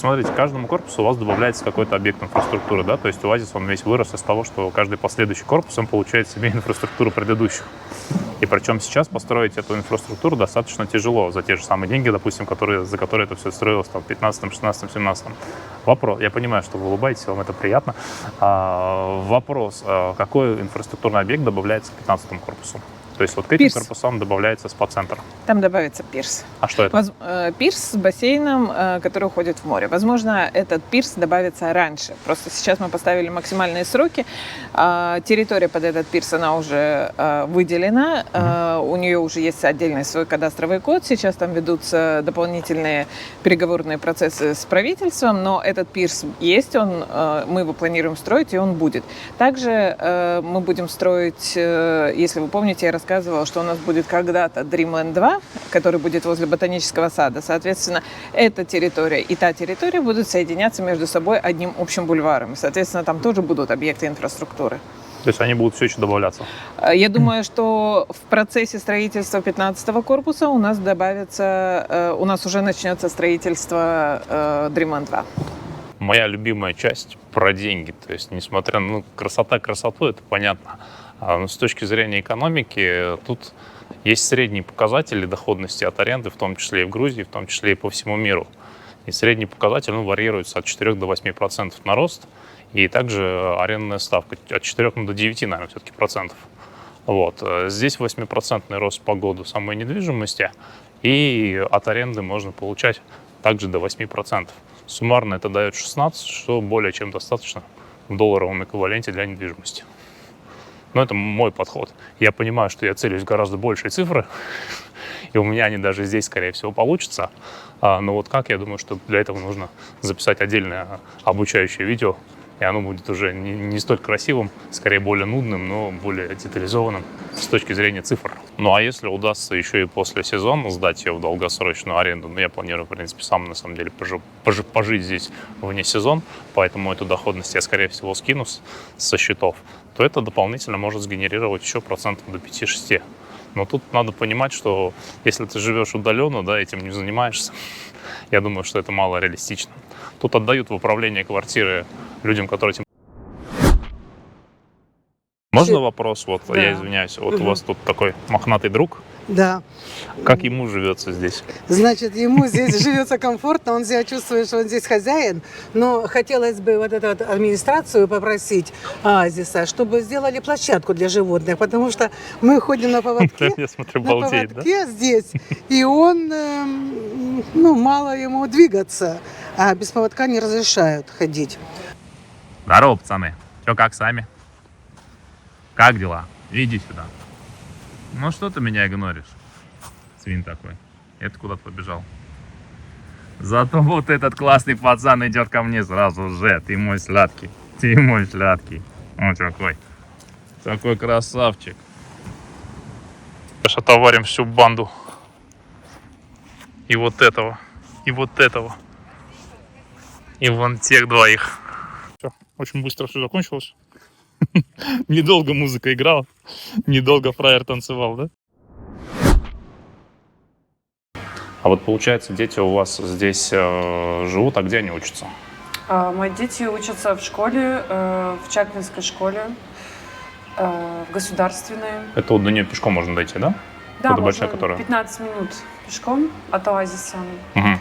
Смотрите, каждому корпусу у вас добавляется какой-то объект инфраструктуры, да, то есть Оазис, он весь вырос из того, что каждый последующий корпус, он получает себе инфраструктуру предыдущих. И причем сейчас построить эту инфраструктуру достаточно тяжело за те же самые деньги, допустим, за которые это все строилось там, в 15, 16, 17. Вопрос, я понимаю, что вы улыбаетесь, вам это приятно. Вопрос, какой инфраструктурный объект добавляется к 15 корпусу? То есть вот к этим корпусам добавляется спа-центр. Там добавится пирс. А что это? Пирс с бассейном, который уходит в море. Возможно, этот пирс добавится раньше. Просто сейчас мы поставили максимальные сроки. Территория под этот пирс, она уже выделена. У нее уже есть отдельный свой кадастровый код. Сейчас там ведутся дополнительные переговорные процессы с правительством. Но этот пирс есть, мы его планируем строить, и он будет. Также мы будем строить, если вы помните, я рассказывала, что у нас будет когда-то Dreamland 2, который будет возле ботанического сада. Соответственно, эта территория и та территория будут соединяться между собой одним общим бульваром. Соответственно, там тоже будут объекты инфраструктуры. То есть они будут все еще добавляться? Я думаю, что в процессе строительства 15-го корпуса у нас уже начнется строительство Dreamland 2. Моя любимая часть про деньги. То есть, несмотря на красота красоту, это понятно. Но с точки зрения экономики, тут есть средние показатели доходности от аренды, в том числе и в Грузии, в том числе и по всему миру. И средний показатель варьируется от 4 до 8% на рост. И также арендная ставка от 4 до 9, наверное, все-таки процентов. Вот. Здесь 8% рост по году самой недвижимости. И от аренды можно получать также до 8%. Суммарно это дает 16, что более чем достаточно в долларовом эквиваленте для недвижимости. Но это мой подход. Я понимаю, что я целюсь в гораздо большие цифры, и у меня они даже здесь, скорее всего, получатся. Но вот как, я думаю, что для этого нужно записать отдельное обучающее видео, и оно будет уже не столь красивым, скорее более нудным, но более детализованным с точки зрения цифр. Ну а если удастся еще и после сезона сдать ее в долгосрочную аренду, я планирую, в принципе, сам на самом деле пожить здесь вне сезон, поэтому эту доходность я, скорее всего, скину со счетов, то это дополнительно может сгенерировать еще процентов до 5-6. Но тут надо понимать, что если ты живешь удаленно, этим не занимаешься, я думаю, что это мало реалистично. Тут отдают в управление квартиры людям, которые этим... Можно вопрос? Вот, да. Я извиняюсь. Вот у вас тут такой мохнатый друг. Да. Как ему живется здесь? Значит, ему здесь живется комфортно, он себя чувствует, что он здесь хозяин, но хотелось бы вот эту вот администрацию попросить Оазиса, чтобы сделали площадку для животных, потому что мы ходим на поводке, я смотрю, балдеет, здесь, и он, мало ему двигаться, а без поводка не разрешают ходить. Здорово, пацаны. Че, как сами? Как дела? Иди сюда. Ну что ты меня игноришь? Свин такой. Это куда-то побежал. Зато вот этот классный пацан идет ко мне сразу же. Ты мой сладкий. Ты мой сладкий. Он какой. Такой красавчик. Отоварим всю банду. И вот этого. И вот этого. И вон тех двоих. Все, очень быстро все закончилось. Недолго музыка играла, недолго фраер танцевал, да? А вот получается, дети у вас здесь живут, а где они учатся? Мои дети учатся в школе, в Чаплинской школе, в государственной. Это вот до нее пешком можно дойти, да? Да, вот большая, которая... 15 минут пешком от Оазиса. Угу.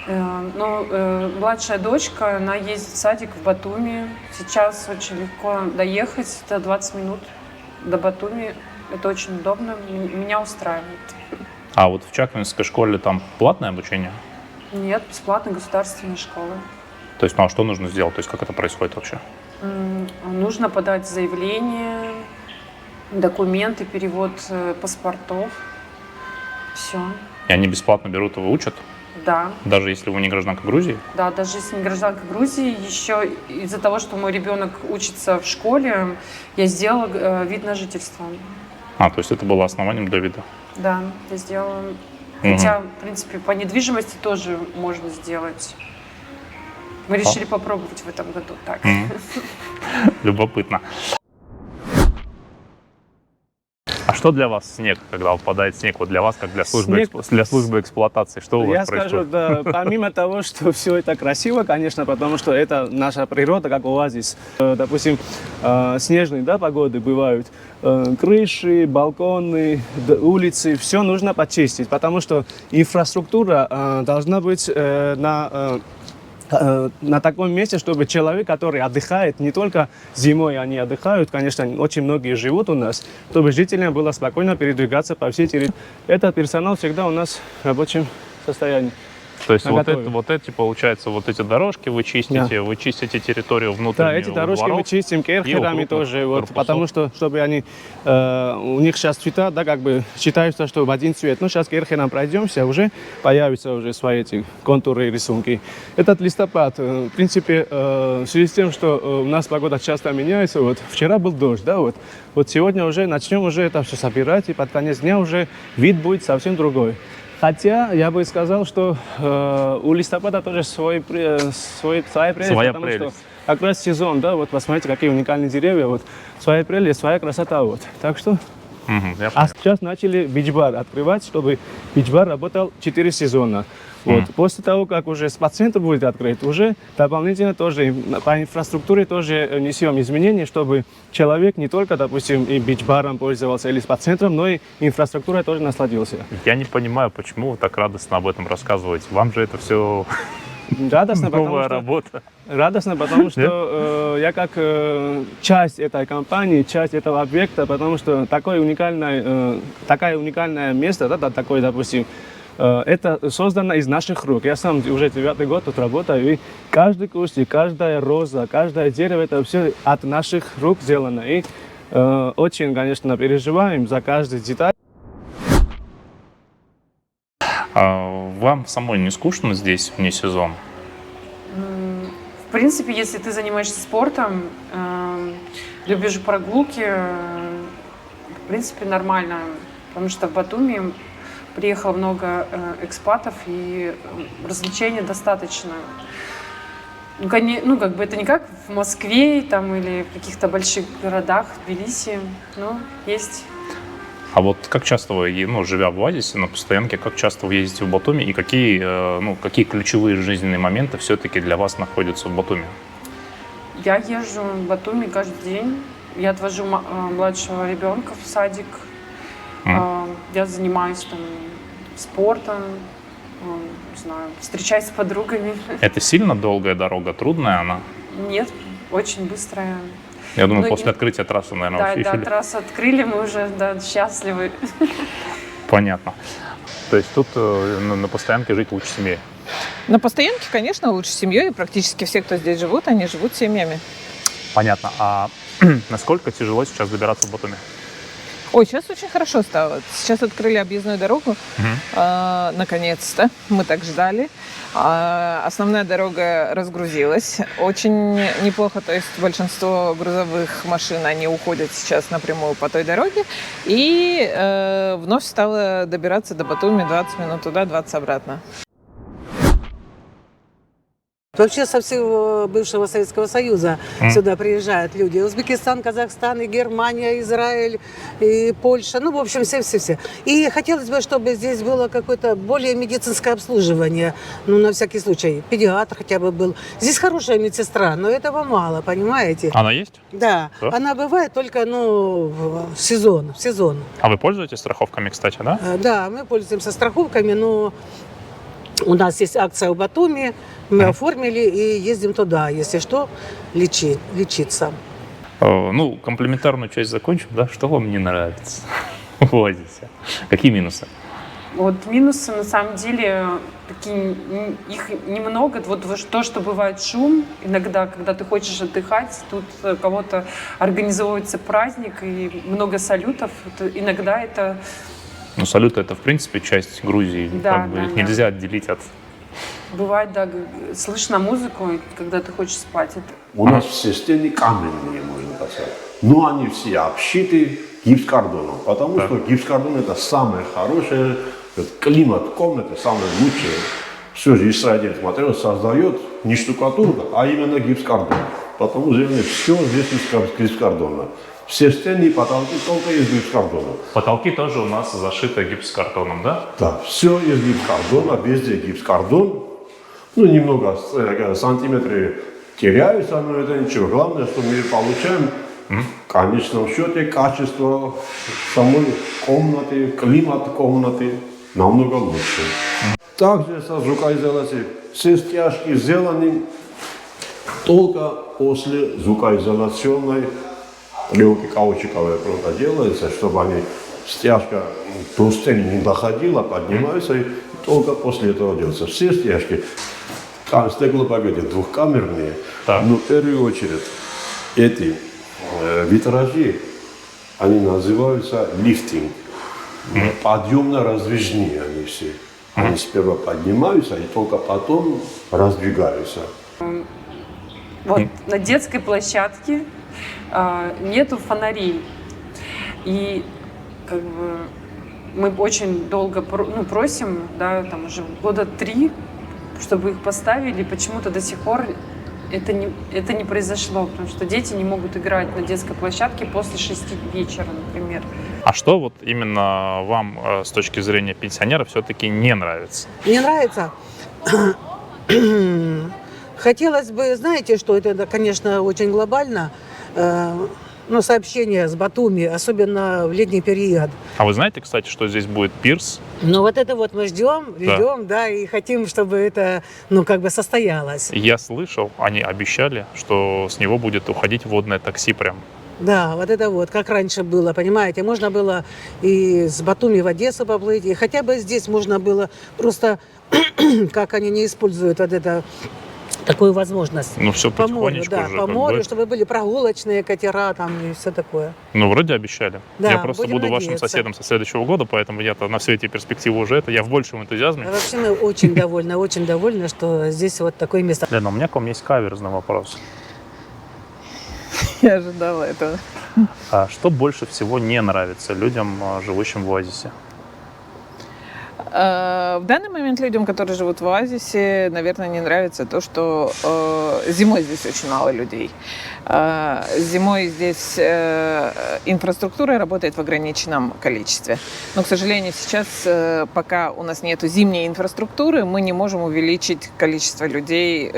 Но младшая дочка, она ездит в садик в Батуми. Сейчас очень легко доехать, это 20 минут до Батуми. Это очень удобно, меня устраивает. А вот в Чаплинской школе там платное обучение? Нет, бесплатная государственная школа. То есть, ну а что нужно сделать? То есть, как это происходит вообще? Нужно подать заявление, документы, перевод паспортов. Все. И они бесплатно берут и выучат? Да. Даже если вы не гражданка Грузии? Да, даже если не гражданка Грузии. Еще из-за того, что мой ребенок учится в школе, я сделала вид на жительство. То есть это было основанием для вида? Да, я сделала. Хотя, в принципе, по недвижимости тоже можно сделать. Мы решили попробовать в этом году так. Любопытно. Что для вас снег, когда выпадает снег? Вот для вас, как для службы, Снег- для службы эксплуатации, что у вас Я скажу, происходит? да, помимо того, что все это красиво, конечно, потому что это наша природа, как оазис. Допустим, снежные, да, погоды бывают, крыши, балконы, улицы, все нужно почистить, потому что инфраструктура должна быть на таком месте, чтобы человек, который отдыхает, не только зимой они отдыхают, конечно, очень многие живут у нас, чтобы жителям было спокойно передвигаться по всей территории. Этот персонал всегда у нас в рабочем состоянии. То есть наготове. вот эти, получается, вот эти дорожки вы чистите, вы чистите территорию внутреннюю Да, эти дорожки мы дворов. чистим керхерами крупных тоже, вот, корпусов. потому что, чтобы они, у них сейчас цвета, да, как бы считаются, что в один цвет. Ну, сейчас керхером пройдемся, уже появятся уже свои эти контуры и рисунки. Этот листопад, в принципе, в связи с тем, что у нас погода часто меняется, вот, вчера был дождь, да, вот сегодня уже начнем уже это все собирать, и под конец дня уже вид будет совсем другой. Хотя я бы сказал, что у листопада тоже своя прелесть, потому прелесть. что как раз сезон, да, вот посмотрите, какие уникальные деревья, вот своя прелесть, своя красота, вот. Так что, Я а сейчас начали бич-бар открывать, чтобы бич-бар работал 4 сезона. Вот. После того, как уже спа-центр будет открыт, уже дополнительно тоже по инфраструктуре тоже несем изменения, чтобы человек не только, допустим, и бич-баром пользовался или спа-центром, но и инфраструктурой тоже насладился. Я не понимаю, почему вы так радостно об этом рассказываете. Вам же это все Радостно, потому новая что, работа. радостно, потому что я как часть этой компании, часть этого объекта, потому что такое уникальное место, да, такое, допустим, это создано из наших рук. Я сам уже 9-й год тут работаю, и каждый кустик, каждая роза, каждое дерево, это все от наших рук сделано. И очень, конечно, переживаем за каждую деталь. Вам самой не скучно здесь вне сезон? В принципе, если ты занимаешься спортом, любишь прогулки, в принципе, нормально. Потому что в Батуми приехало много экспатов, и развлечений достаточно. Ну, как бы это не как в Москве там, или в каких-то больших городах, в Тбилиси, но есть. А вот как часто вы, живя в оазисе на постоянке, как часто вы ездите в Батуми и какие ключевые жизненные моменты все-таки для вас находятся в Батуми? Я езжу в Батуми каждый день. Я отвожу младшего ребенка в садик. Я занимаюсь там спортом, не знаю, встречаюсь с подругами. Это сильно долгая дорога, трудная она? Нет, очень быстрая. Я думаю, Ну, после открытия трассы, наверное, вообще Да, фили. трассу открыли, мы уже счастливы. Понятно. То есть тут на постоянке жить лучше семьи? На постоянке, конечно, лучше семьей. И практически все, кто здесь живут, они живут семьями. Понятно. А насколько тяжело сейчас добираться в Батуми? Ой, сейчас очень хорошо стало. Сейчас открыли объездную дорогу. Наконец-то. Мы так ждали. Основная дорога разгрузилась. Очень неплохо. То есть большинство грузовых машин, они уходят сейчас напрямую по той дороге. И вновь стало добираться до Батуми 20 минут туда, 20 обратно. Вообще со всего бывшего Советского Союза сюда приезжают люди. Узбекистан, Казахстан, и Германия, Израиль, и Польша. Ну, в общем, все-все-все. И хотелось бы, чтобы здесь было какое-то более медицинское обслуживание. Ну, на всякий случай. Педиатр хотя бы был. Здесь хорошая медсестра, но этого мало, понимаете? Она есть? Да. Да? Она бывает только, в сезон. А вы пользуетесь страховками, кстати, да? Да, мы пользуемся страховками, но у нас есть акция в Батуми, мы оформили и ездим туда, если что, лечиться. Комплементарную часть закончим, да? Что вам не нравится в оазисе? Какие минусы? Вот минусы, на самом деле, их немного. Вот то, что бывает шум, иногда, когда ты хочешь отдыхать, тут кого-то организовывается праздник и много салютов. Иногда это... Салют — это, в принципе, часть Грузии. Да, Их нельзя отделить от... Бывает, да, слышно музыку, когда ты хочешь спать. У нас все стены каменные, можно сказать. Но они все обшиты гипскартоном, потому что гипскартон — это самое хорошее, климат комнаты самый лучший. Все же Израиль смотрел, создает не штукатурка, а именно гипскартон. Потому что все здесь из гипскартона. Все стены и потолки только из гипсокартона. Потолки тоже у нас зашиты гипсокартоном, да? Да, все из гипсокартона, везде гипсокартон. Ну, немного сантиметры теряются, но это ничего. Главное, что мы получаем в конечном счете качество самой комнаты, климат комнаты намного лучше. Также со звукоизоляцией все стяжки сделаны только после звукоизоляционной пленки каучуковой просто делается, чтобы они стяжка до стены не доходила, поднимаются, и только после этого делается. Все стяжки, стеклопакеты двухкамерные, Так. но в первую очередь эти витражи, они называются лифтинг, подъемно-раздвижные они все. Они сперва поднимаются и только потом раздвигаются. Вот на детской площадке нету фонарей. И как бы мы очень долго просим, да, там уже года 3, чтобы их поставили. Почему-то до сих пор это не произошло, потому что дети не могут играть на детской площадке после 6 вечера, например. А что вот именно вам с точки зрения пенсионера все-таки не нравится? Мне нравится. Хотелось бы, знаете, что это, конечно, очень глобально, но сообщение с Батуми, особенно в летний период. А вы знаете, кстати, что здесь будет пирс? Но вот это вот мы ждем, да, и хотим, чтобы это, состоялось. Я слышал, они обещали, что с него будет уходить водное такси прям. Да, вот это вот, как раньше было, понимаете, можно было и с Батуми в Одессу поплыть, и хотя бы здесь можно было просто, как они не используют вот это, такую возможность. Ну, все По морю, потихонечку да, уже. по как морю, бы. чтобы были прогулочные катера там и все такое. Ну, вроде обещали. Да, Я просто будем буду вашим надеяться. соседом со следующего года, поэтому я-то на все эти перспективы уже это. Я в большем энтузиазме. А вообще мы очень довольны, что здесь вот такое место. Лена, у меня к вам есть каверзный вопрос. Я ожидала этого. А что больше всего не нравится людям, живущим в оазисе? В данный момент людям, которые живут в оазисе, наверное, не нравится то, что зимой здесь очень мало людей. Зимой здесь инфраструктура работает в ограниченном количестве. Но, к сожалению, сейчас, пока у нас нет зимней инфраструктуры, мы не можем увеличить количество людей,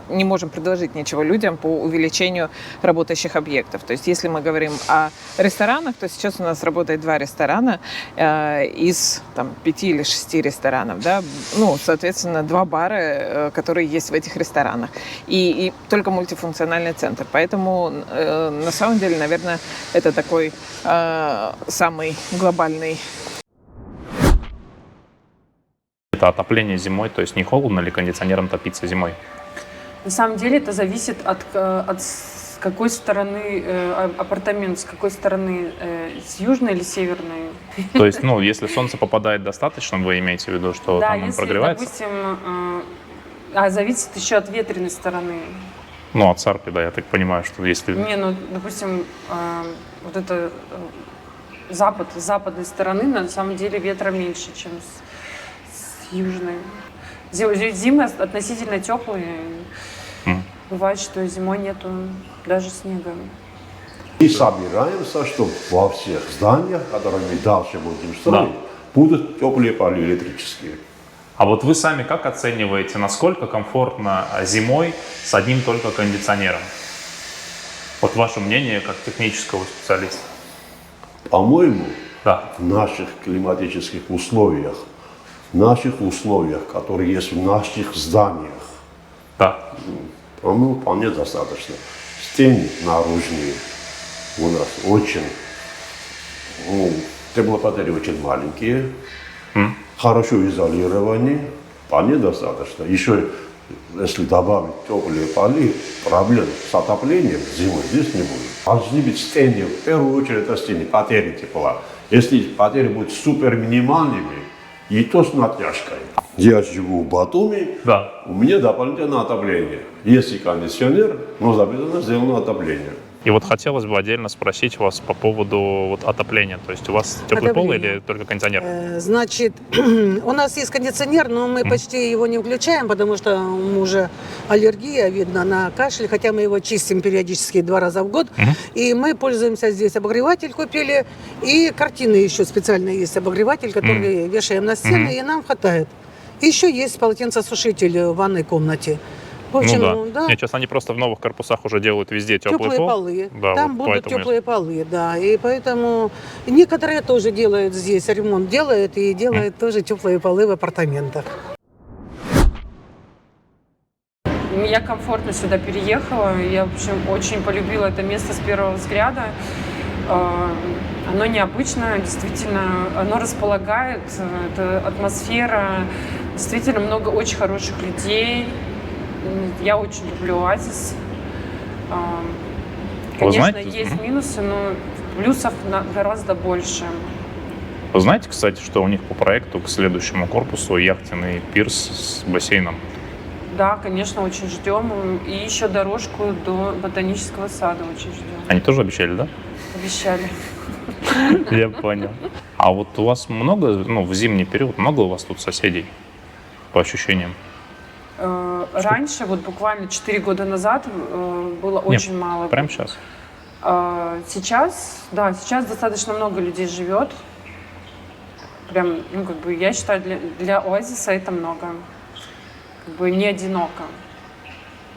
не можем предложить ничего людям по увеличению работающих объектов. То есть, если мы говорим о ресторанах, то сейчас у нас работает 2 ресторана из 5 или 6 ресторанов, да, соответственно, 2 бара, которые есть в этих ресторанах, и только мультифункциональный центр. Поэтому, на самом деле, наверное, это такой самый глобальный. Это отопление зимой, то есть не холодно ли кондиционером топиться зимой? На самом деле это зависит от с какой стороны апартамент, с какой стороны, с южной или северной. То есть, если солнце попадает достаточно, вы имеете в виду, что Да, там он если, прогревается? допустим, зависит еще от ветреной стороны. От Сарпи, да, я так понимаю, что если... Допустим, вот это с западной стороны на самом деле ветра меньше, чем с южной. Зимы относительно теплые. Бывает, что зимой нету даже снега. И собираемся, что во всех зданиях, которые мы дальше будем строить, будут теплые поли электрические. А вот вы сами как оцениваете, насколько комфортно зимой с одним только кондиционером? Вот ваше мнение как технического специалиста. По-моему, Да. в наших климатических условиях, которые есть в наших зданиях, Да. по-моему, вполне достаточно. Стены наружные у нас очень, теплопотери очень маленькие, хорошо изолированы, вполне достаточно. Еще, если добавить теплые поли, проблем с отоплением зимой здесь не будет. Должны быть стены, в первую очередь это стены, потери тепла. Если потери будут супер минимальными, и то с натяжкой. Я живу в Батуми, Да. у меня дополнительное отопление. Есть и кондиционер, но обязательно сделано отопление. И вот хотелось бы отдельно спросить вас по поводу вот отопления. То есть у вас теплый пол Отопление. или только кондиционер? Значит, у нас есть кондиционер, но мы почти его не включаем, потому что у мужа аллергия, видно, на кашель, хотя мы его чистим периодически 2 раза в год. И мы пользуемся здесь, обогреватель купили, и картины еще специально есть, обогреватель, который вешаем на стены, и нам хватает. И еще есть полотенцесушитель в ванной комнате. В общем, Ну да. Нет, сейчас они просто в новых корпусах уже делают везде теплый теплые пол. полы. Да, Там вот будут поэтому теплые полы, да. И поэтому некоторые тоже делают здесь, ремонт делают и делают тоже теплые полы в апартаментах. Я комфортно сюда переехала. Я, в общем, очень полюбила это место с первого взгляда. Оно необычное, действительно, оно располагает, это атмосфера, действительно много очень хороших людей. Я очень люблю Оазис. Конечно, знаете, есть минусы, но плюсов гораздо больше. Вы знаете, кстати, что у них по проекту к следующему корпусу яхтенный пирс с бассейном? Да, конечно, очень ждем. И еще дорожку до ботанического сада очень ждем. Они тоже обещали, да? Обещали. Я понял. А вот у вас много, в зимний период, много у вас тут соседей, по ощущениям? Раньше, вот буквально 4 года назад, было очень мало. Прямо сейчас? Сейчас, да, сейчас достаточно много людей живет. Прям, я считаю, для Оазиса это много. Не одиноко.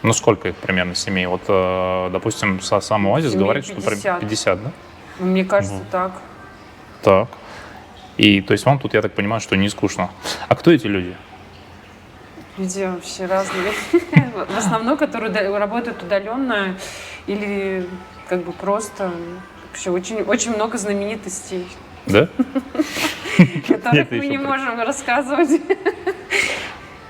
Ну, сколько их примерно семей? Вот, допустим, сам Оазис Семей говорит, что 50. 50, да? Мне кажется, так. Так. И, то есть, вам тут, я так понимаю, что не скучно. А кто эти люди? Люди вообще разные. В основном, которые работают удаленно или просто вообще очень много знаменитостей, Да? которых мы не можем рассказывать.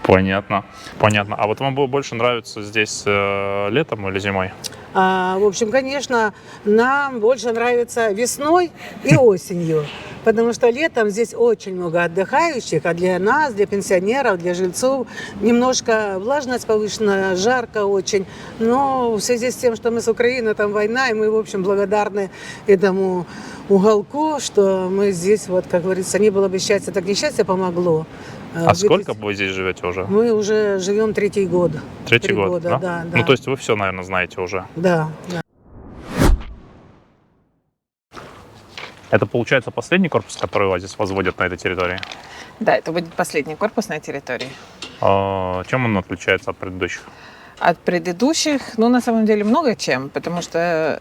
Понятно. А вот вам больше нравится здесь летом или зимой? В общем, конечно, нам больше нравится весной и осенью, потому что летом здесь очень много отдыхающих, а для нас, для пенсионеров, для жильцов немножко влажность повышена, жарко очень. Но в связи с тем, что мы с Украиной, там война, и мы, в общем, благодарны этому уголку, что мы здесь, вот, как говорится, не было бы счастья, так несчастье помогло. А сколько вы здесь живете уже? Мы уже живем 3-й год. Третий 3 год, года, да? да. Ну, то есть вы все, наверное, знаете уже. Да. Это, получается, последний корпус, который Оазис возводят на этой территории? Да, это будет последний корпус на территории. Чем он отличается от предыдущих? От предыдущих, на самом деле, много чем, потому что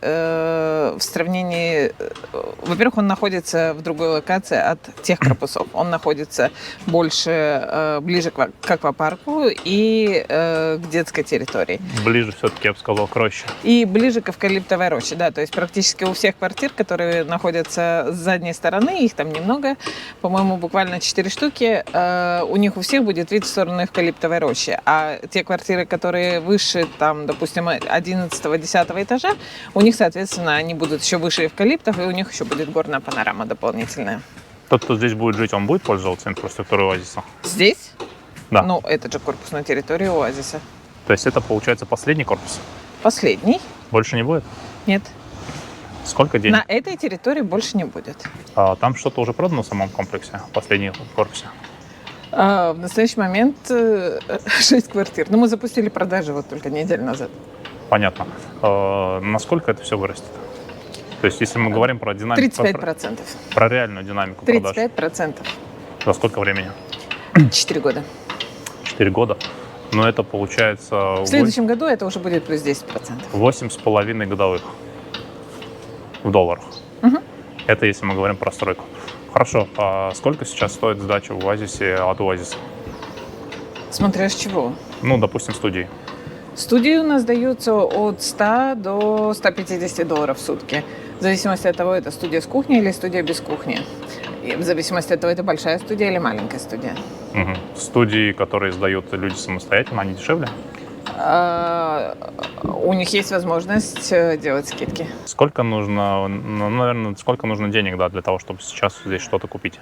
в сравнении, во-первых, он находится в другой локации от тех корпусов. Он находится больше, ближе к аквапарку и к детской территории. Ближе все-таки, я бы сказал, к роще. И ближе к эвкалиптовой роще, да, то есть практически у всех квартир, которые находятся с задней стороны, их там немного, по-моему, буквально 4 штуки, у них у всех будет вид в сторону эвкалиптовой рощи, а те квартиры, которые выше, там, допустим, 11-10 этажа, у них, соответственно, они будут еще выше эвкалиптов, и у них еще будет горная панорама дополнительная. Тот, кто здесь будет жить, он будет пользоваться инфраструктурой Оазиса? Здесь? Да. Ну, этот же корпус на территории Оазиса. То есть это, получается, последний корпус? Последний? Больше не будет? Нет. Сколько денег? На этой территории больше не будет. Там что-то уже продано в самом комплексе, в последнем корпусе? В настоящий момент 6 квартир. Но мы запустили продажи вот только неделю назад. Понятно. Насколько это все вырастет? То есть, если мы говорим про динамику... 35%. Про реальную динамику продаж. 35%. За сколько времени? 4 года. 4 года. Но это получается... В следующем году это уже будет плюс 10%. 8,5 годовых в долларах. Угу. Это если мы говорим про стройку. Хорошо. А сколько сейчас стоит сдача в Оазисе от Оазиса? Смотря с чего. Ну, допустим, студии. Студии у нас даются от 100 до 150 долларов в сутки. В зависимости от того, это студия с кухней или студия без кухни. И в зависимости от того, это большая студия или маленькая студия. Угу. Студии, которые сдают люди самостоятельно, они дешевле? У них есть возможность делать скидки. Сколько нужно, наверное, сколько нужно денег, для того, чтобы сейчас здесь что-то купить?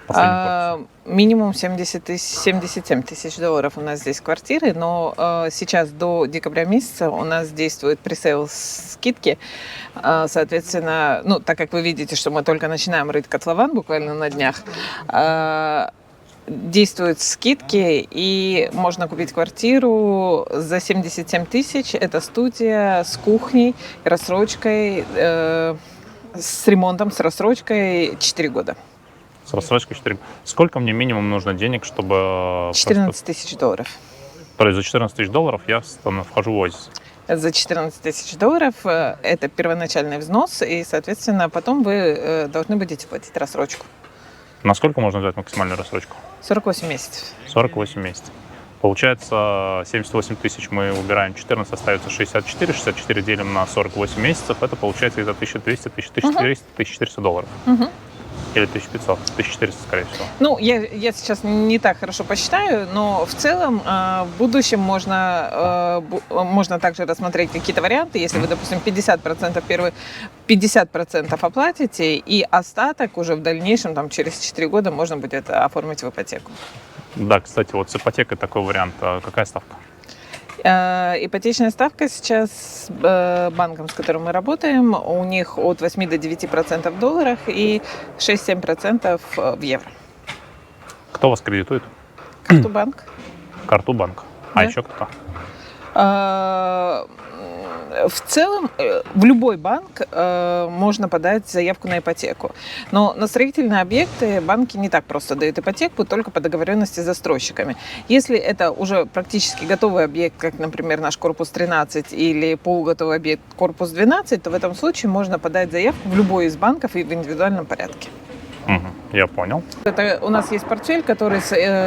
Последний корпус. Минимум 77 тысяч долларов у нас здесь квартиры, но сейчас до декабря месяца у нас действует пресейл скидки. Соответственно, ну, так как вы видите, что мы только начинаем рыть котлован буквально на днях, действуют скидки, и можно купить квартиру за 77 тысяч. Это студия с кухней, рассрочкой, с ремонтом, с рассрочкой 4 года. С рассрочкой 4. Сколько мне минимум нужно денег, чтобы... 14 тысяч долларов. То есть за 14 тысяч долларов я вхожу в Oasis. За 14 тысяч долларов это первоначальный взнос, и, соответственно, потом вы должны будете платить рассрочку. Насколько можно взять максимальную рассрочку? 48 месяцев. 48 месяцев. Получается, 78 тысяч мы убираем, 14 остается 64, 64 делим на 48 месяцев, это получается где-то 1200, 1300, 1400 долларов. Или 1500, 1400, скорее всего. Ну, я сейчас не так хорошо посчитаю, но в целом в будущем можно также рассмотреть какие-то варианты. Если вы, допустим, 50% оплатите, и остаток уже в дальнейшем, там, через 4 года можно будет оформить в ипотеку. Да, кстати, вот с ипотекой такой вариант. Какая ставка? Ипотечная ставка сейчас с банком, с которым мы работаем, у них от 8 до 9% в долларах и 6-7% в евро. Кто вас кредитует? Карту-банк. Карту-банк. А Да. еще кто? В целом, в любой банк можно подать заявку на ипотеку. Но на строительные объекты банки не так просто дают ипотеку, только по договоренности с застройщиками. Если это уже практически готовый объект, как, например, наш корпус 13 или полуготовый объект корпус 12, то в этом случае можно подать заявку в любой из банков и в индивидуальном порядке. Угу, я понял. Это у нас есть портфель, который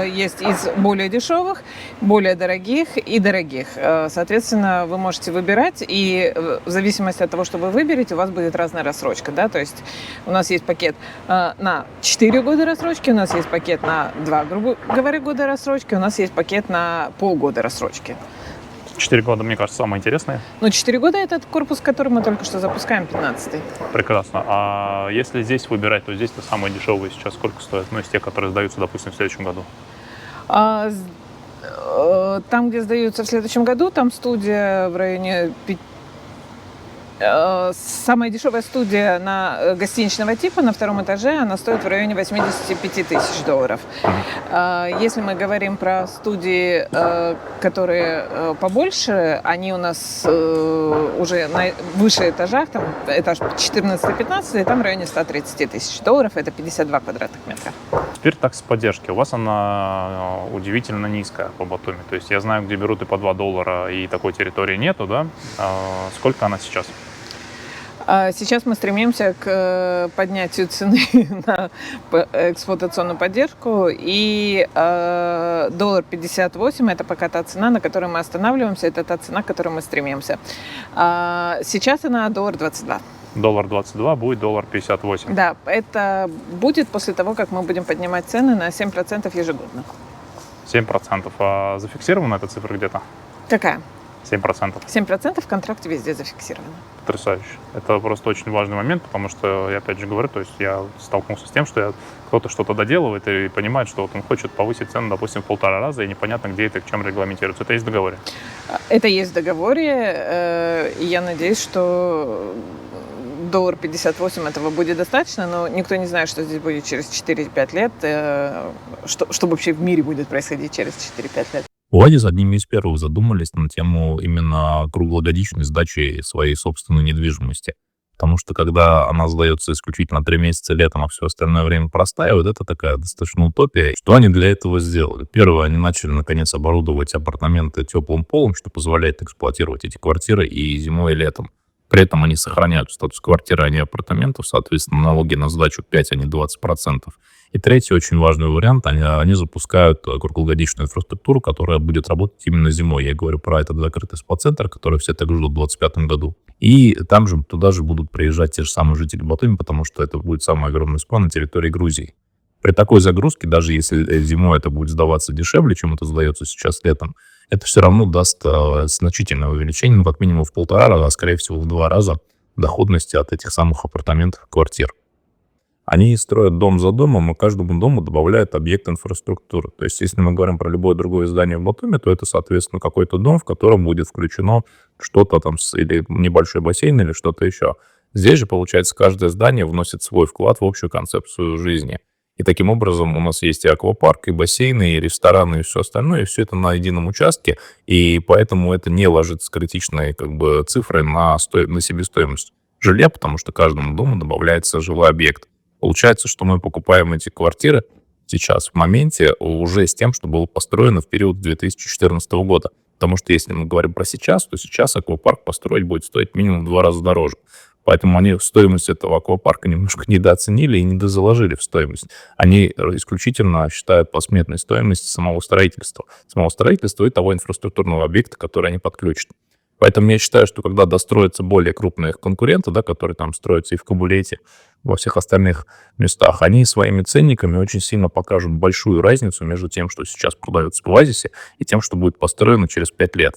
есть из более дешевых, более дорогих и дорогих. Соответственно, вы можете выбирать, и в зависимости от того, что вы выберете, у вас будет разная рассрочка. Да? То есть у нас есть пакет на 4 года рассрочки, у нас есть пакет на 2, грубо говоря, года рассрочки, у нас есть пакет на полгода рассрочки. 4 года, мне кажется, самое интересное. Но 4 года – это корпус, который мы только что запускаем, 15-й. Прекрасно. А если здесь выбирать, то здесь-то самые дешевые сейчас сколько стоят? Ну, из тех, которые сдаются, допустим, в следующем году. Там, где сдаются в следующем году, там студия в районе... Самая дешевая студия гостиничного типа на 2-м этаже, она стоит в районе 85 тысяч долларов. Если мы говорим про студии, которые побольше, они у нас уже на выше этажах, там этаж 14-15, и там в районе 130 тысяч долларов, это 52 квадратных метра. Теперь такса поддержки. У вас она удивительно низкая по Батуми. То есть я знаю, где берут и по $2, и такой территории нету, да? Сколько она сейчас? Сейчас мы стремимся к поднятию цены на эксплуатационную поддержку, и $1.58 – это пока та цена, на которой мы останавливаемся, это та цена, к которой мы стремимся. Сейчас она $1.22. $1.22 будет $1.58. Да, это будет после того, как мы будем поднимать цены на 7% ежегодно. 7%. А зафиксирована эта цифра где-то? Какая? 7%. 7% в контракте везде зафиксировано. Потрясающе. Это просто очень важный момент, потому что, я опять же говорю, то есть я столкнулся с тем, что кто-то что-то доделывает и понимает, что вот он хочет повысить цену, допустим, в 1,5 раза, и непонятно, где это и к чем регламентируется. Это есть в договоре? Это есть в договоре, и я надеюсь, что $1.58 этого будет достаточно, но никто не знает, что здесь будет через 4-5 лет, что вообще в мире будет происходить через 4-5 лет. У Oasis одними из первых задумались на тему именно круглогодичной сдачи своей собственной недвижимости. Потому что когда она сдается исключительно 3 месяца летом, а все остальное время простаивает, это такая достаточно утопия. Что они для этого сделали? Первое, они начали наконец оборудовать апартаменты теплым полом, что позволяет эксплуатировать эти квартиры и зимой, и летом. При этом они сохраняют статус квартиры, а не апартаментов, соответственно, налоги на сдачу 5, а не 20%. И третий очень важный вариант, они запускают круглогодичную инфраструктуру, которая будет работать именно зимой. Я говорю про этот закрытый спа-центр, который все так ждут в 2025 году. И там же, туда же будут приезжать те же самые жители Батуми, потому что это будет самый огромный спа на территории Грузии. При такой загрузке, даже если зимой это будет сдаваться дешевле, чем это сдается сейчас летом, это все равно даст значительное увеличение, ну, как минимум в 1,5 раза, а скорее всего в 2 раза доходности от этих самых апартаментов, квартир. они строят дом за домом, и каждому дому добавляют объект инфраструктуры. То есть, если мы говорим про любое другое здание в Батуми, то это, соответственно, какой-то дом, в котором будет включено что-то там, или небольшой бассейн, или что-то еще. Здесь же, получается, каждое здание вносит свой вклад в общую концепцию жизни. И таким образом у нас есть и аквапарк, и бассейны, и рестораны, и все остальное, и все это на едином участке, и поэтому это не ложится критичной цифрой на себестоимость жилья, потому что каждому дому добавляется жилой объект. Получается, что мы покупаем эти квартиры сейчас в моменте уже с тем, что было построено в период 2014 года. Потому что если мы говорим про сейчас, то сейчас аквапарк построить будет стоить минимум в 2 раза дороже. Поэтому они стоимость этого аквапарка немножко недооценили и недозаложили в стоимость. Они исключительно считают по сметной стоимости самого строительства и того инфраструктурного объекта, который они подключат. Поэтому я считаю, что когда достроятся более крупные конкуренты, да, которые там строятся и в Кабулете, во всех остальных местах, они своими ценниками очень сильно покажут большую разницу между тем, что сейчас продается в Оазисе, и тем, что будет построено через 5 лет.